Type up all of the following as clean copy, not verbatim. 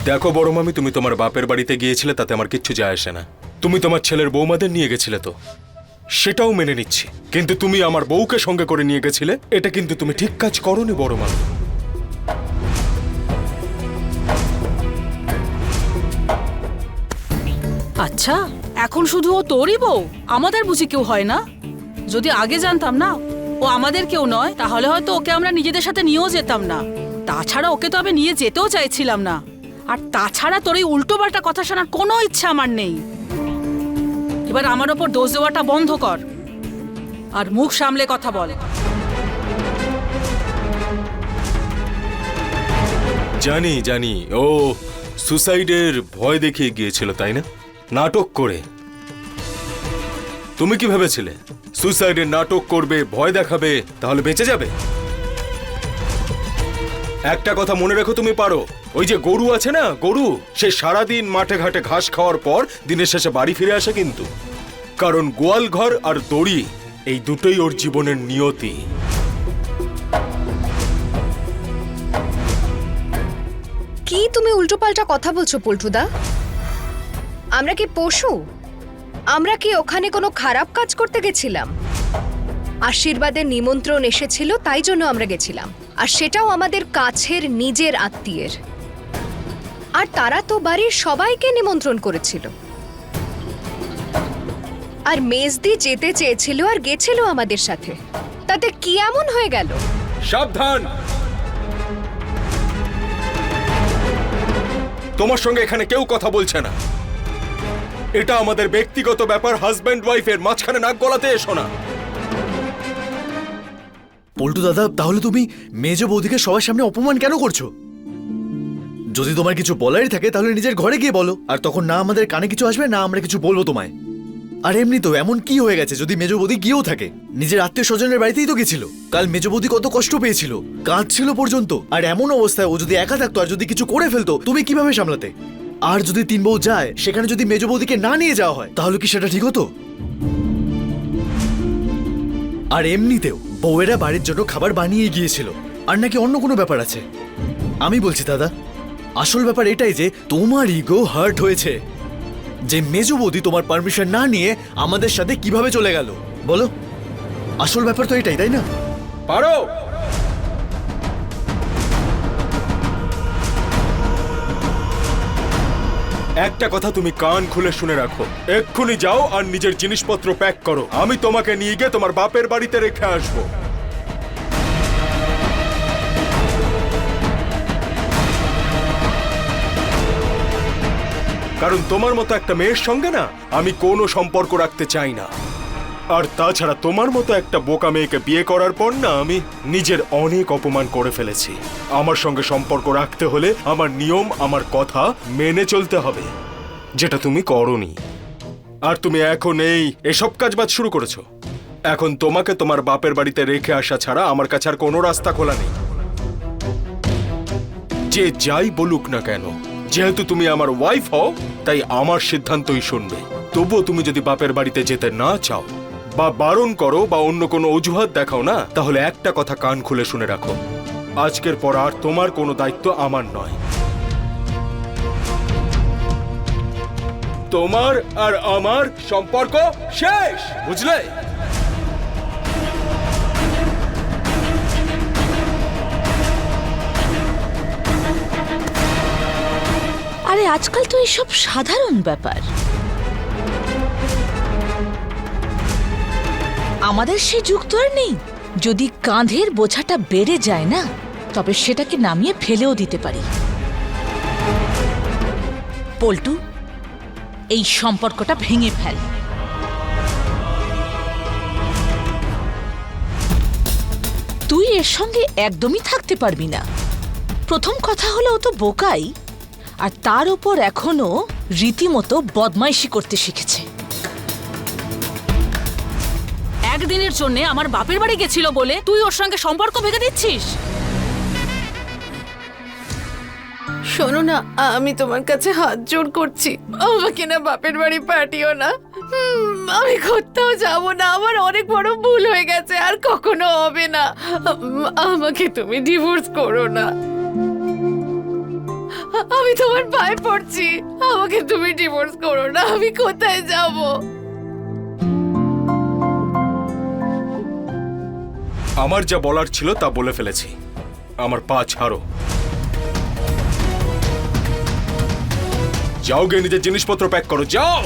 দেখো বড় মামি, তুমি তোমার বাপের বাড়িতে গিয়েছিলে, তাতে আমার কিচ্ছু যায় আসে না। তুমি তোমার ছেলের বৌমাদের নিয়ে গেছিলে তো, সেটাও মেনে নিচ্ছি। কিন্তু তুমি আমার বউকে সঙ্গে করে নিয়ে গেছিলে, এটা কিন্তু তুমি ঠিক কাজ করোনি বড় মামি। আচ্ছা, এখন শুধু ও তোরই বউ, আমাদের বুঝি কেউ হয় না? যদি আগে জানতাম না ও আমাদের কেউ নয়, তাহলে হয়তো ওকে আমরা নিজেদের সাথে নিয়েও যেতাম না। তাছাড়া ওকে তো আমি নিয়ে যেতেও চাইছিলাম না। আর তাছাড়া তোর এই উল্টোপাল্টা কথা শোনার কোনো ইচ্ছা আমার নেই। এবার আমার ওপর দোষ দেওয়াটা বন্ধ কর আর মুখ সামলে কথা বল। জানি জানি, ও সুসাইডের ভয় দেখিয়ে গিয়েছিল, তাই না? নাটক করে। তুমি কি ভেবেছিলে সুসাইডের নাটক করবে, ভয় দেখাবে, তাহলে বেঁচে যাবে? একটা কথা মনে রেখো, তুমি পারো। ওই যে গরু আছে না, গরু, সে সারাদিন মাঠে ঘাটে ঘাস খাওয়ার পর দিনের শেষে বাড়ি ফিরে আসে কিন্তু। কারণ গোয়াল ঘর আর দড়ি, এই দুটোই ওর জীবনের নিয়তি। কি তুমি উল্টোপাল্টা কথা বলছো পল্টুদা? আমরা কি পশু? আমরা কি ওখানে কোনো খারাপ কাজ করতে গেছিলাম? আশীর্বাদের নিমন্ত্রণ এসেছিল, তাই জন্য আমরা গেছিলাম। আর সেটাও আমাদের কাছের নিজের আত্মীয়ের। আর তারা তো বাড়ির সবাইকে নিমন্ত্রণ করেছিল। আর মেজদি যেতে চেয়েছিল আর গেছিল আমাদের সাথে। তাতে কি এমন হয়ে গেল? সাবধান! তোমার সঙ্গে এখানে কেউ কথা বলছে না। এটা আমাদের ব্যক্তিগত ব্যাপার। হাজব্যান্ড ওয়াইফের মাঝখানে নাক গলাতে এসো না। পল্টু দাদা, তাহলে তুমি মেজ বৌদিকে সবার সামনে অপমান কেন করছো? যদি তোমার কিছু বলারই থাকে তাহলে নিজের ঘরে গিয়ে বলো। আর তখন না আমাদের কানে কিছু আসবে, না আমরা কিছু বলবো তোমায়। আর এমনি তো এমন কি হয়ে গেছে যদি মেজ বৌদি গিয়েও থাকে? নিজের আত্মীয় স্বজনের বাড়িতেই তো গেছিল। কাল মেজ বৌদি কত কষ্ট পেয়েছিল, কাঁদছিল পর্যন্ত। আর এমন অবস্থায় ও যদি একা থাকতো আর যদি কিছু করে ফেলতো, তুমি কিভাবে সামলাতে? আর যদি তিন বউ যায়, সেখানে যদি মেজ বৌদিকে না নিয়ে যাওয়া হয়, তাহলে কি সেটা ঠিক হতো? আর এমনিতেও বউয়েরা বাড়ির জন্য খাবার বানিয়ে গিয়েছিল। আর নাকি অন্য কোনো ব্যাপার আছে? আমি বলছি দাদা, আসল ব্যাপার এটাই যে তোমার ইগো হার্ট হয়েছে, যে মেজো বৌদি তোমার পারমিশন না নিয়ে আমাদের সাথে কিভাবে চলে গেল। বলো, আসল ব্যাপার তো এটাই, তাই না? পারো। একটা কথা তুমি কান খুলে শুনে রাখো, এক্ষুনি যাও আর নিজের জিনিসপত্র প্যাক করো। আমি তোমাকে নিয়ে গিয়ে তোমার বাপের বাড়িতে রেখে আসবো। কারণ তোমার মতো একটা মেয়ের সঙ্গে না আমি কোনো সম্পর্ক রাখতে চাই না। আর তাছাড়া তোমার মতো একটা বোকা মেয়েকে বিয়ে করার পর না আমি নিজের অনেক অপমান করে ফেলেছি। আমার সঙ্গে সম্পর্ক রাখতে হলে আমার নিয়ম, আমার কথা মেনে চলতে হবে, যেটা তুমি করোনি। আর তুমি এখন এই এসব কাজবাজ শুরু করেছো। এখন তোমাকে তোমার বাপের বাড়িতে রেখে আসা ছাড়া আমার কাছে আর কোনো রাস্তা খোলা নেই। যে যাই বলুক না কেন, যেহেতু তুমি আমার ওয়াইফ হও, তাই আমার সিদ্ধান্তই শুনবে। তবুও তুমি যদি বাপের বাড়িতে যেতে না চাও বা বারণ করো বা অন্য কোনো অজুহাত দেখাও না, তাহলে একটা কথা কান খুলে শুনে রাখো, আজকের পর আর তোমার কোনো দায়িত্ব আমার নয়। তোমার আর আমার সম্পর্ক শেষ, বুঝলে? আরে আজকাল তো এসব সাধারণ ব্যাপার। আমাদের সে যুগ তো আর নেই। যদি কাঁধের বোঝাটা বেড়ে যায় না, তবে সেটাকে নামিয়ে ফেলেও দিতে পারি। পল্টু, এই সম্পর্কটা ভেঙে ফেল। তুই এর সঙ্গে একদমই থাকতে পারবি না। প্রথম কথা হলো ও তো বোকাই, আর তার উপর এখনো রীতিমতো বদমাইশি করতে শিখেছে। একদিনের জন্য আমার বাপের বাড়ি গেছিল বলে তুই ওর সঙ্গে সম্পর্ক ভেঙে দিচ্ছিস? শোনো না, আমি তোমার কাছে হাত জোড় করছি, আমাকে না বাপের বাড়ি পাঠিও না। আমি কোথাও যাব না। আমার অনেক বড় ভুল হয়ে গেছে, আর কখনো হবে না। আমাকে তুমি ডিভোর্স করো না। আমি তোমার পায়ে পড়ছি, আমাকে তুমি ডিভোর্স করো না। আমি কোথায় যাব? আমার যা বলার ছিল তা বলে ফেলেছি। আমার পা ছাড়ো। যাও গে, নিজের জিনিসপত্র প্যাক করো, যাও।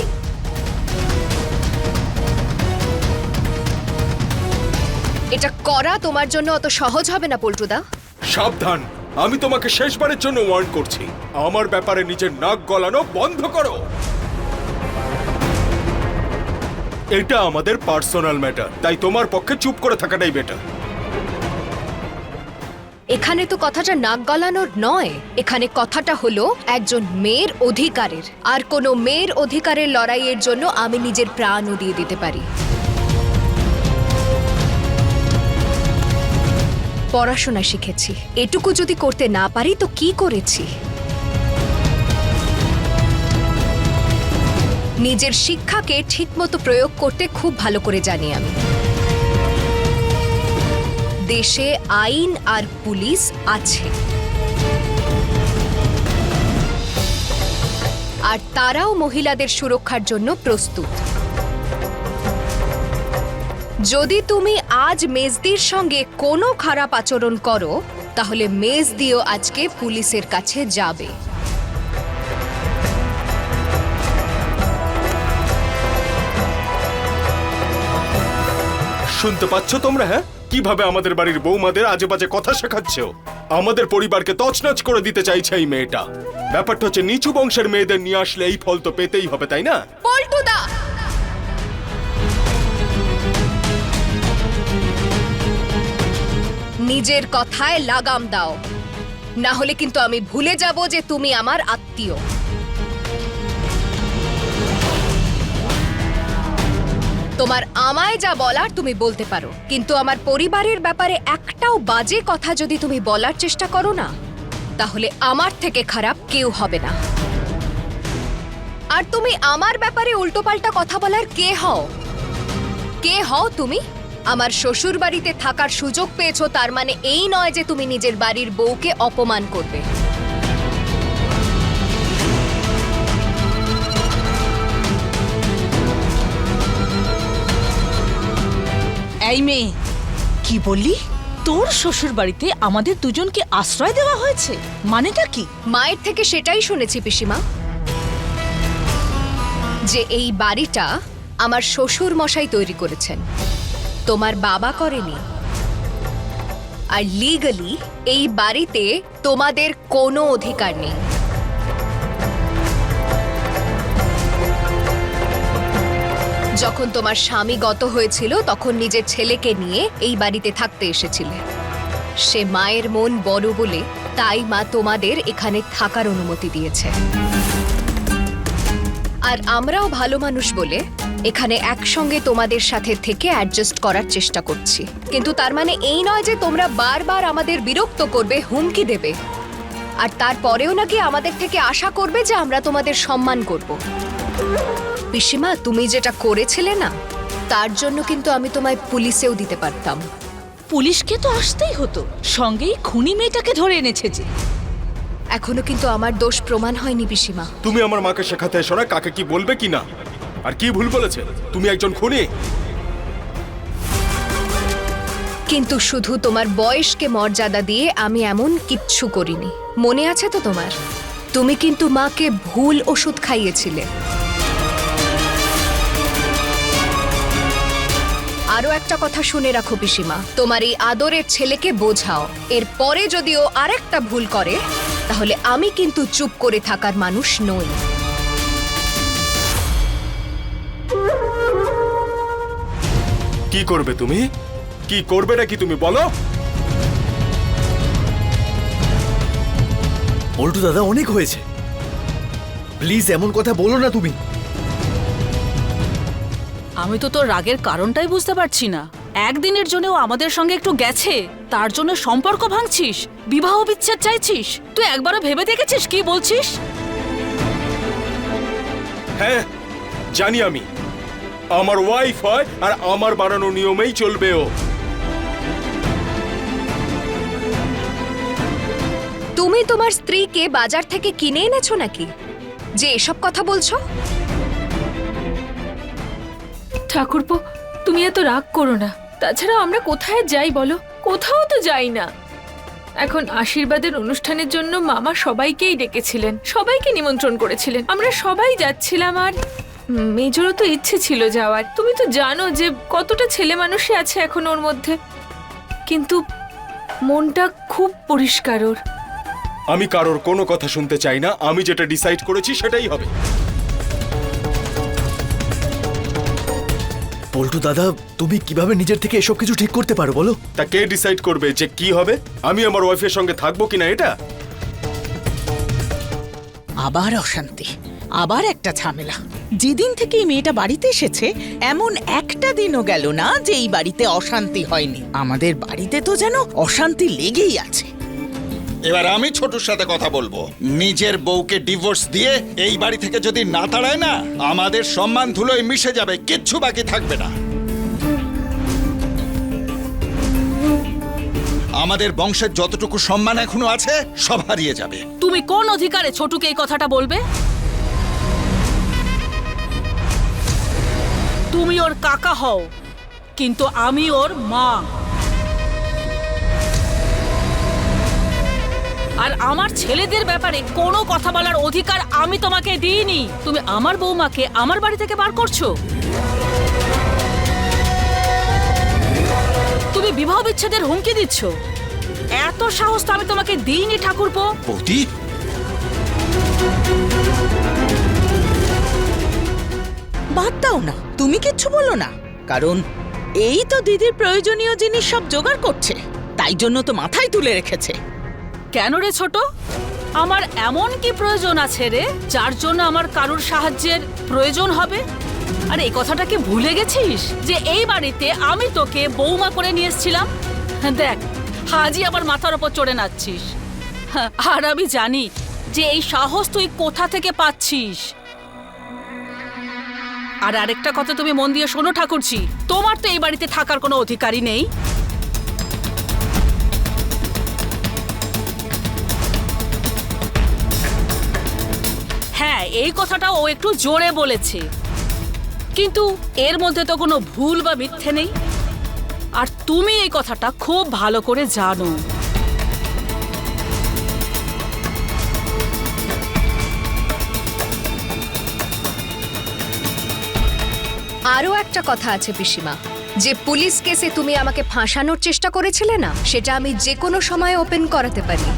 এটা করা তোমার জন্য অত সহজ হবে না পল্টুদা। সাবধান, আমি তোমাকে শেষবারের জন্য ওয়ার্ন করছি। আমার ব্যাপারে নিজের নাক গলানো বন্ধ করো। এটা আমাদের পার্সোনাল ম্যাটার, তাই তোমার পক্ষে চুপ করে থাকাটাই বেটার। এখানে তো কথাটা নাক গলানোর নয়, এখানে কথাটা হলো একজন মেয়ের অধিকারের। আর কোনো মেয়ের অধিকারের লড়াইয়ের জন্য আমি নিজের প্রাণও দিয়ে দিতে পারি। পড়াশোনা শিখেছি, এটুকু যদি করতে না পারি তো কি করেছি? নিজের শিক্ষাকে ঠিকমতো প্রয়োগ করতে খুব ভালো করে জানি আমি। দেশে আইন আর পুলিশ আছে, আর তারাও মহিলাদের সুরক্ষার জন্য প্রস্তুত। যদি তুমি আজ মেজদির সঙ্গে কোনো খারাপ আচরণ করো, তাহলে মেজদিও আজকে পুলিশের কাছে যাবে। শুনতে পাচ্ছ তোমরা? হ্যাঁ, কিভাবে আমাদের বাড়ির বৌমাদের আজে বাজে কথা শেখাচ্ছ? আমাদের পরিবারকে তছনছ করে দিতে চাইছে এই মেয়েটা। ব্যাপারটা হচ্ছে, নিচু বংশের মেয়েদের নিয়ে আসলে এই ফল তো পেতেই হবে, তাই না? পল্টুদা, নিজের কথায় লাগাম দাও, না হলে কিন্তু আমি ভুলে যাব যে তুমি আমার আত্মীয়। তোমার আমায় যা বলার তুমি বলতে পারো, কিন্তু আমার পরিবারের ব্যাপারে একটাও বাজে কথা যদি তুমি বলার চেষ্টা করো না, তাহলে আমার থেকে খারাপ কেউ হবে না। আর তুমি আমার ব্যাপারে উল্টোপাল্টা কথা বলার কে হও? কে হও তুমি? আমার শ্বশুর বাড়িতে থাকার সুযোগ পেয়েছো, তার মানে এই নয় যে তুমি নিজের বাড়ির বউকে অপমান করবে। এই মেয়ে, কি বললি? তোর শ্বশুর বাড়িতে আমাদের দুজনকে আশ্রয় দেওয়া হয়েছে? মানেটা কি? মায়ের থেকে সেটাই শুনেছি পিসিমা, যে এই বাড়িটা আমার শ্বশুর মশাই তৈরি করেছেন, তোমার বাবা করেনি। আর লিগালি এই বাড়িতে তোমাদের কোনো অধিকার নেই। যখন তোমার স্বামী গত হয়েছিল তখন নিজের ছেলেকে নিয়ে এই বাড়িতে থাকতে এসেছিলে। সে মায়ের মন বড় বলে তাই মা তোমাদের এখানে থাকার অনুমতি দিয়েছে। আর আমরাও ভালো মানুষ বলে এখানে একসঙ্গে তোমাদের সাথে থেকে অ্যাডজাস্ট করার চেষ্টা করছি। কিন্তু তার মানে এই নয় যে তোমরা বারবার আমাদের বিরক্ত করবে, হুমকি দেবে, আর তারপরেও নাকি আমাদের থেকে আশা করবে যে আমরা তোমাদের সম্মান করব। পিসিমা, তুমি যেটা করেছিলে না, তার জন্য কিন্তু আমি তোমায় পুলিশেও দিতে পারতাম। পুলিশকে তো আসতেই হতো, সঙ্গেই খুনি মেয়েটাকে ধরে এনেছে যে। এখনো কিন্তু আমার দোষ প্রমাণ হয়নি পিসিমা। তুমি আমার মাকে শেখাতে এসো না কাকে কি বলবে কি না। আর কি ভুল বলেছে? তুমি একজন খুনি। কিন্তু শুধু তোমার বয়সকে মর্যাদা দিয়ে আমি এমন কিচ্ছু করিনি। মনে আছে তো তোমার? তুমি কিন্তু মাকে ভুল ওষুধ খাইয়েছিলে। আরো একটা কথা শুনে রাখো পিসিমা, তোমার এই আদরের ছেলেকে বোঝাও, এর পরে যদি ও আরেকটা ভুল করে তাহলে আমি কিন্তু চুপ করে থাকার মানুষ নই। কি করবে তুমি? কি করবে নাকি তুমি বলো? পল্টু দাদা, অনেক হয়েছে, প্লিজ এমন কথা বলো না তুমি। আমি তো তোর রাগের কারণটাই বুঝতে পারছি না। একদিনের জন্যও আমাদের সঙ্গে একটু গেছে, তার জন্য সম্পর্ক ভাঙছিস, বিবাহ বিচ্ছেদ চাইছিস। তুই একবারও ভেবে দেখেছিস কি বলছিস? হ্যাঁ জানি, আমি আমার ওয়াইফ হয় আর আমার বানানো নিয়মেই চলবে ও। তুমি তোমার স্ত্রীকে বাজার থেকে কিনে এনেছো নাকি যে এসব কথা বলছো? ঠাকুরপো, তুমি এত রাগ করো না। তাছাড়া আমরা কোথায় যাই বলো? কোথাও তো যাই না। এখন আশীর্বাদের অনুষ্ঠানের জন্য মামা সবাইকেই ডেকেছিলেন, সবাইকে নিমন্ত্রণ করেছিলেন। আমরা সবাই যাচ্ছিলাম, আর মেজরও তো ইচ্ছে ছিল যাওয়ার। তুমি তো জানো যে কতটা ছেলে মানুষই আছে এখন ওর মধ্যে, কিন্তু মনটা খুব পরিষ্কার ওর। আমি কারোর কোনো কথা শুনতে চাই না, আমি যেটা ডিসাইড করেছি সেটাই হবে। পল্টু দাদা, তুমি কিভাবে নিজের থেকে এসব কিছু ঠিক করতে পারো বলো? তা কে ডিসাইড করবে যে কি হবে? আমি আমার ওয়াইফের সঙ্গে থাকবো কিনা এটা? আবার অশান্তি, আবার একটা ঝামেলা। যেদিন থেকে এই মেয়েটা বাড়িতে এসেছে এমন একটা দিনও গেল না যে এই বাড়িতে অশান্তি হয়নি। আমাদের বাড়িতে তো যেন অশান্তি লেগেই আছে। এবার আমি ছোটুর সাথে কথা বলবো। নিজের বউকে ডিভোর্স দিয়ে এই বাড়ি থেকে যদি না তাড়ায় না, আমাদের সম্মান ধুলোয় মিশে যাবে, কিচ্ছু বাকি থাকবে না। আমাদের বংশের যতটুকু সম্মান এখনো আছে সব হারিয়ে যাবে। তুমি কোন অধিকারে ছোটুকে এই কথাটা বলবে? তুমি ওর কাকা হও, কিন্তু আমি ওর মা। আর আমার ছেলেদের ব্যাপারে কোনো কথা বলার অধিকার আমি তোমাকে দিইনি। তুমি আমার বৌমাকে আমার বাড়ি থেকে বার করছো। তুমি বিবাহ বিচ্ছেদের হুমকি দিচ্ছ। এত সাহস তো আমি তোমাকে দিইনি ঠাকুরপো। বৌদি, বাদ দাও না, তুমি কিচ্ছু বলো না, কারণ এই তো দিদির প্রয়োজনীয় জিনিস সব জোগাড় করছে, তাই জন্য তো মাথায় তুলে রেখেছে। কেন রে ছোট? আমার এমন কি প্রয়োজন আছে রে যার জন্য আমার কারুর সাহায্যের প্রয়োজন হবে? আর এই কথাটা কি ভুলে গেছিস যে এই বাড়িতে আমি তোকে বৌমা করে নিয়ে এসেছিলাম? দেখ, আজই আবার মাথার ওপর চড়ে নাচছিস। আর আমি জানি যে এই সাহস তুই কোথা থেকে পাচ্ছিস। আর আরেকটা কথা তুমি মন দিয়ে শোনো ঠাকুরজি, তোমার তো এই বাড়িতে থাকার কোনো অধিকারই নেই। হ্যাঁ, এই কথাটা ও একটু জোরে বলেছে, কিন্তু এর মধ্যে তো কোনো ভুল বা মিথ্যে নেই। আর তুমি এই কথাটা খুব ভালো করে জানো। আরও একটা কথা আছে পিসিমা, যে পুলিশ কেসে তুমি আমাকে ফাঁসানোর চেষ্টা করেছিলে না, সেটা আমি যে কোনো সময় ওপেন করাতে পারি।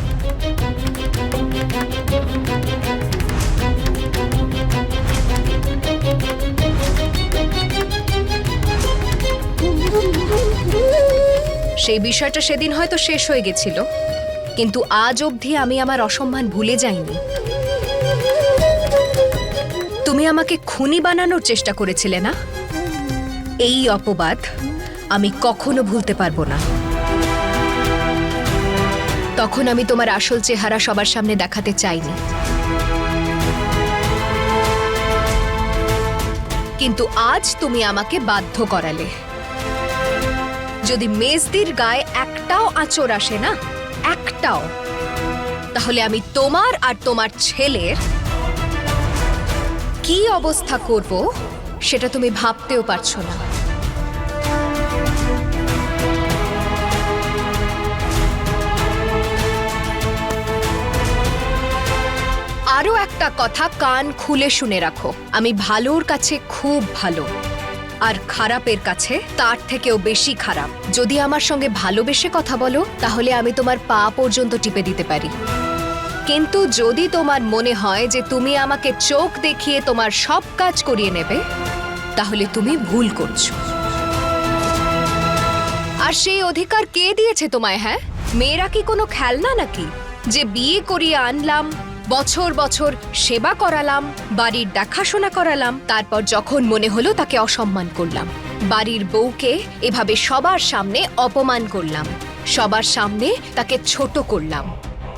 সেই বিষয়টা সেদিন হয়তো শেষ হয়ে গেছিল, কিন্তু আজ অবধি আমি আমার অসম্মান ভুলে যাইনি। তুমি আমাকে খুনি বানানোর চেষ্টা করেছিলে না, এই অপবাদ আমি কখনো ভুলতে পারবো না। তখন আমি তোমার আসল চেহারা সবার সামনে দেখাতে চাইনি, কিন্তু আজ তুমি আমাকে বাধ্য করালে। যদি মেজদির গায়ে একটাও আঁচড় আসে না, একটাও, তাহলে আমি তোমার আর তোমার ছেলের কি অবস্থা করব সেটা তুমি ভাবতেও পারছো না। আরো একটা কথা কান খুলে শুনে রাখো, আমি ভালোর কাছে খুব ভালো, আর খারাপের কাছে তার থেকেও বেশি খারাপ। যদি আমার সঙ্গে ভালোবেসে কথা বলো তাহলে আমি তোমার পা পর্যন্ত টিপে দিতে পারি, কিন্তু যদি তোমার মনে হয় যে তুমি আমাকে চোখ দেখিয়ে তোমার সব কাজ করিয়ে নেবে, তাহলে তুমি ভুল করছো। আর সেই অধিকার কে দিয়েছে তোমায়? হ্যাঁ, মেয়েরা কি কোনো খেলনা নাকি যে বিয়ে করিয়ে আনলাম, বছর বছর সেবা করালাম, বাড়ির দেখাশোনা করালাম, তারপর যখন মনে হলো তাকে অসম্মান করলাম, বাড়ির বউকে এভাবে সবার সামনে অপমান করলাম, সবার সামনে তাকে ছোট করলাম।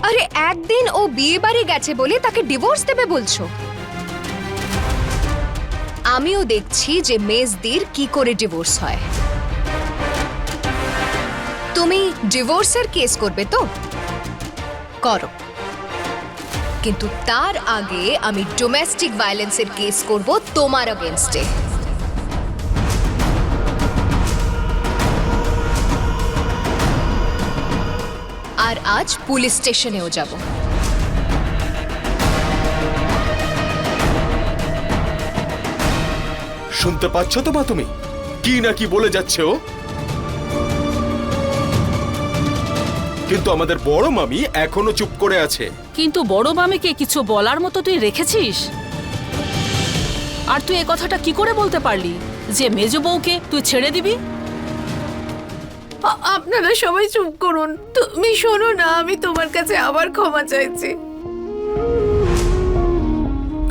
আরে একদিন ও বিয়ে বাড়ি গেছে বলে তাকে ডিভোর্স দেবে বলছো? আমিও দেখছি যে মেজদির কি করে ডিভোর্স হয়। তুমি ডিভোর্সের কেস করবে তো করো, কিন্তু তার আগে আমি ডোমেস্টিক ভায়োলেন্সের কেস করব তোমার अगेंस्टे। আর আজ পুলিশ স্টেশনেও যাব। শুনতে পাচ্ছ তো মা তুমি কি না কি বলে যাচ্ছে ও? কিন্তু আমাদের বড় মামি এখনো চুপ করে আছে। কিন্তু বড় মামিকে কিছু বলার মতো তুই রেখেছিস? আর তুই এ কথাটা কি করে বলতে পারলি যে মেজ বউকে তুই ছেড়ে দিবি? আপনারা সবাই চুপ করুন। তুমি শোনো না, আমি তোমার কাছে আবার ক্ষমা চাইছি।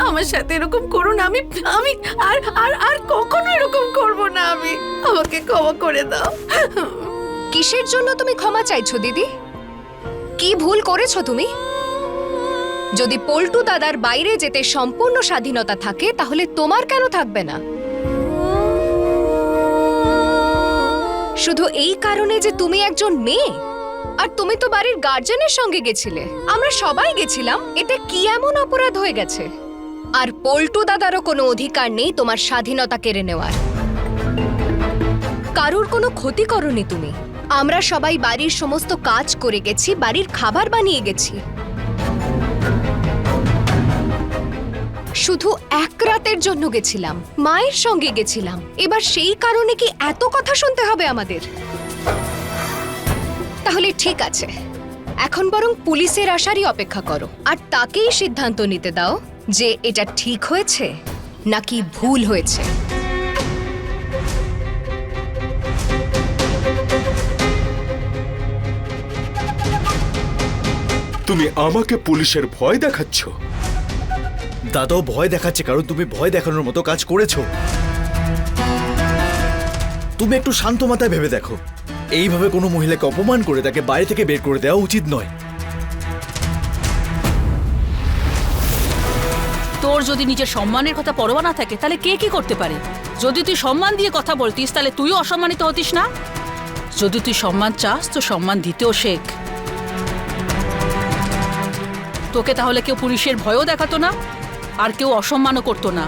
আমার সাথে এরকম করো না। আমি আমি আর আর আর কখনো এরকম করব না। আমি আমাকে ক্ষমা করে দাও। কিসের জন্য তুমি ক্ষমা চাইছো দিদি? কি ভুল করেছো তুমি? যদি পল্টু দাদার বাইরে যেতে সম্পূর্ণ স্বাধীনতা থাকে তাহলে তোমার কেন থাকবে না? শুধু এই কারণে যে তুমি একজন মেয়ে, আর তুমি তো বাড়ির গার্জেনের সঙ্গে গেছিলে, আমরা সবাই গেছিলাম, এতে কি এমন অপরাধ হয়ে গেছে? আর পল্টু দাদারও কোনো অধিকার নেই তোমার স্বাধীনতা কেড়ে নেওয়ার। কারোর কোনো ক্ষতি করনি তুমি। আমরা সবাই বাড়ির সমস্ত কাজ করে গেছি, বাড়ির খাবার বানিয়ে গেছি। শুধু এক রাতের জন্য গেছিলাম, মায়ের সঙ্গে গেছিলাম। এবার সেই কারণে কি এত কথা শুনতে হবে আমাদের? তাহলে ঠিক আছে, এখন বরং পুলিশের আসারই অপেক্ষা করো, আর তাকেই সিদ্ধান্ত নিতে দাও যে এটা ঠিক হয়েছে নাকি ভুল হয়েছে। তুমি আমাকে পুলিশের ভয় দেখাচ্ছ? দাদাও ভয় দেখাচ্ছে কারণ তুমি ভয় দেখানোর মতো কাজ করেছো। তুমি একটু শান্ত মাথায় ভেবে দেখো, এইভাবে কোনো মহিলাকে অপমান করে তাকে বাড়ি থেকে বের করে দেওয়া উচিত নয়। তোর যদি নিজের সম্মানের কথা পরোয়া না থাকে তাহলে কে কি করতে পারে? যদি তুই সম্মান দিয়ে কথা বলতিস তাহলে তুইও অসম্মানিত হতিস না। যদি তুই সম্মান চাস তো সম্মান দিতেও শেখ। তোকে তাহলে কেউ পুলিশের ভয়ও দেখাতো না, আর কেউ অসম্মানও করতো না।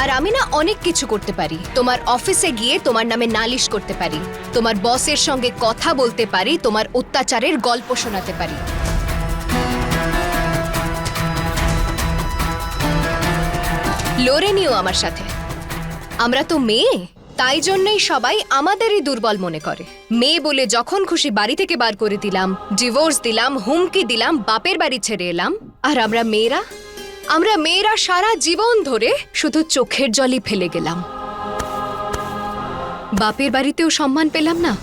আর আমি না অনেক কিছু করতে পারি। তোমার অফিসে গিয়ে তোমার নামে নালিশ করতে পারি, তোমার বসের সঙ্গে কথা বলতে পারি, তোমার অত্যাচারের গল্প শোনাতে পারি। লড়ে নিও আমার সাথে। আমরা তো মেয়ে, তাই জন্যই সবাই আমাদেরই দুর্বল মনে করে। মেয়ে বলে যখন খুশি বাড়ি থেকে বার করে দিলাম, ডিভোর্স দিলাম, হুমকি দিলাম, বাপের বাড়ি ছেড়ে এলাম। আর আমরা মেয়েরা সারা জীবন ধরে শুধু চোখের জলই ফেলে গেলাম। বাপের বাড়িতেও সম্মান পেলাম না,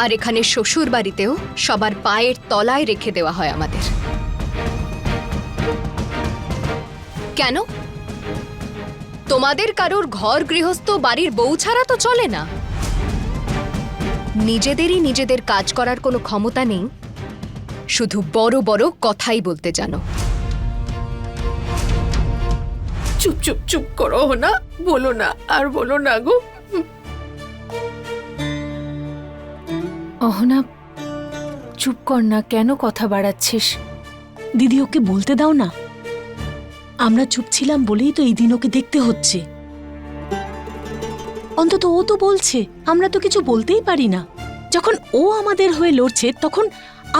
আর এখানে শ্বশুর বাড়িতেও সবার পায়ের তলায় রেখে দেওয়া হয় আমাদের। কেন? তোমাদের কারোর ঘর গৃহস্থ বাড়ির বউ ছাড়া তো চলে না। নিজেদের কাজ করার কোনো ক্ষমতা নেই, শুধু বড় বড় কথাই বলতে জানো। চুপ চুপ চুপ করো না, বলো না, আর বলো না গো। অহনা, চুপ কর না, কেন কথা বাড়াচ্ছিস? দিদি ওকে বলতে দাও না। আমরা চুপ ছিলাম বলেই তো এই দিন ওকে দেখতে হচ্ছে। অন্তত ও তো বলছে, আমরা তো কিছু বলতেই পারি না। যখন ও আমাদের হয়ে লড়ছে তখন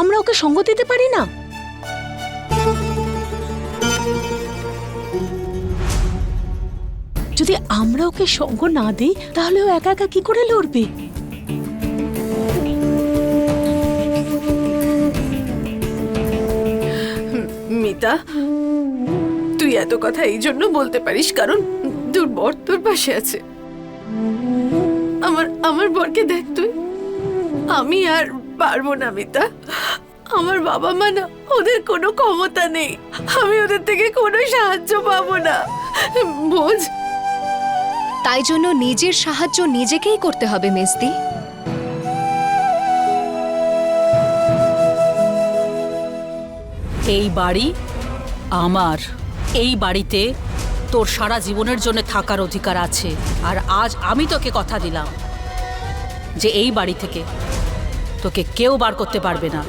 আমরা ওকে সঙ্গ দিতে পারি না? যদি আমরা ওকে সঙ্গ না দিই তাহলে ও একা একা কি করে লড়বে? মিতা, তুই এত কথা এই জন্য বলতে পারিস কারণ তোর বর তোর পাশে আছে। আমার বরকে দেখ তুই। আমি আর পারবো না মিতা। আমার বাবা মা না, ওদের কোনো ক্ষমতা নেই। আমি ওদের থেকে কোনো সাহায্য পাবো না, বোঝ। তাই জন্য নিজের সাহায্য নিজেকেই করতে হবে মেজদি। এই বাড়ি আমার। এই বাড়িতে তোর সারা জীবনের জন্য থাকার অধিকার আছে। আর আজ আমি তোকে কথা দিলাম যে এই বাড়ি থেকে তোকে কেউ বার করতে পারবে না।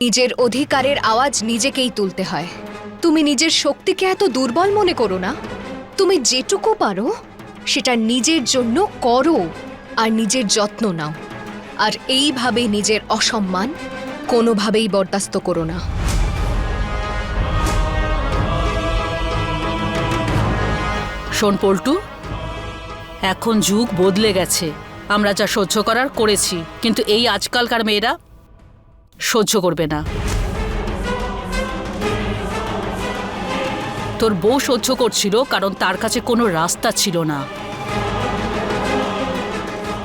নিজের অধিকারের আওয়াজ নিজেকেই তুলতে হয়। তুমি নিজের শক্তিকে এত দুর্বল মনে করো না। তুমি যেটুকু পারো সেটা নিজের জন্য করো আর নিজের যত্ন নাও। আর এইভাবে নিজের অসম্মান কোনোভাবেই বরদাস্ত করো না। শোন পল্টু, এখন যুগ বদলে গেছে। আমরা যা সহ্য করার করেছি, কিন্তু এই আজকালকার মেয়েরা সহ্য করবে না। তোর বউ সহ্য করছিল কারণ তার কাছে কোনো রাস্তা ছিল না,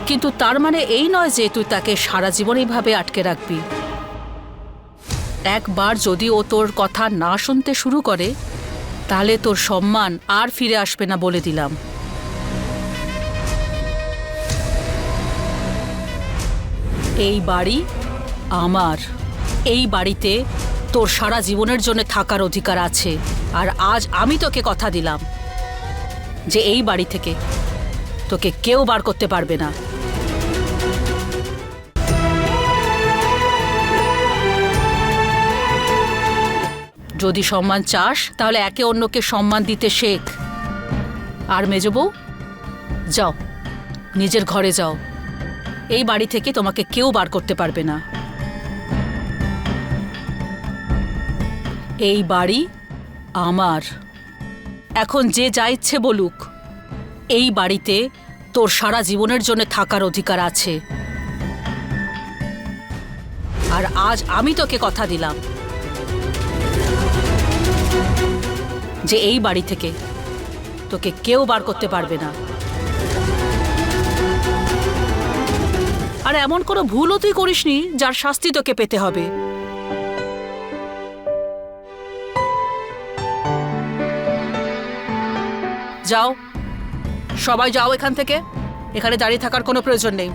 কিন্তু তার মানে এই নয় যে তুই তাকে সারা জীবন এইভাবে আটকে রাখবি। একবার যদি ও তোর কথা না শুনতে শুরু করে, তাহলে তোর সম্মান আর ফিরে আসবে না বলে দিলাম। এই বাড়ি আমার। এই বাড়িতে তোর সারা জীবনের জন্য থাকার অধিকার আছে। আর আজ আমি তোকে কথা দিলাম যে এই বাড়ি থেকে তোকে কেউ বার করতে পারবে না। যদি সম্মান চাস তাহলে একে অন্যকে সম্মান দিতে শেখ। আর মেজ বউ, যাও, নিজের ঘরে যাও। এই বাড়ি থেকে তোমাকে কেউ বার করতে পারবে না। এই বাড়ি আমার। এখন যে যা ইচ্ছে বলুক, এই বাড়িতে তোর সারা জীবনের জন্য থাকার অধিকার আছে। আর আজ আমি তোকে কথা দিলাম যে এই বাড়ি থেকে তোকে কেউ বার করতে পারবে না। আর এমন কোনো ভুলও তুই করিসনি যার শাস্তি তোকে পেতে হবে। যাও, সবাই যাও এখান থেকে। এখানে দাঁড়িয়ে থাকার কোনো প্রয়োজন নেই।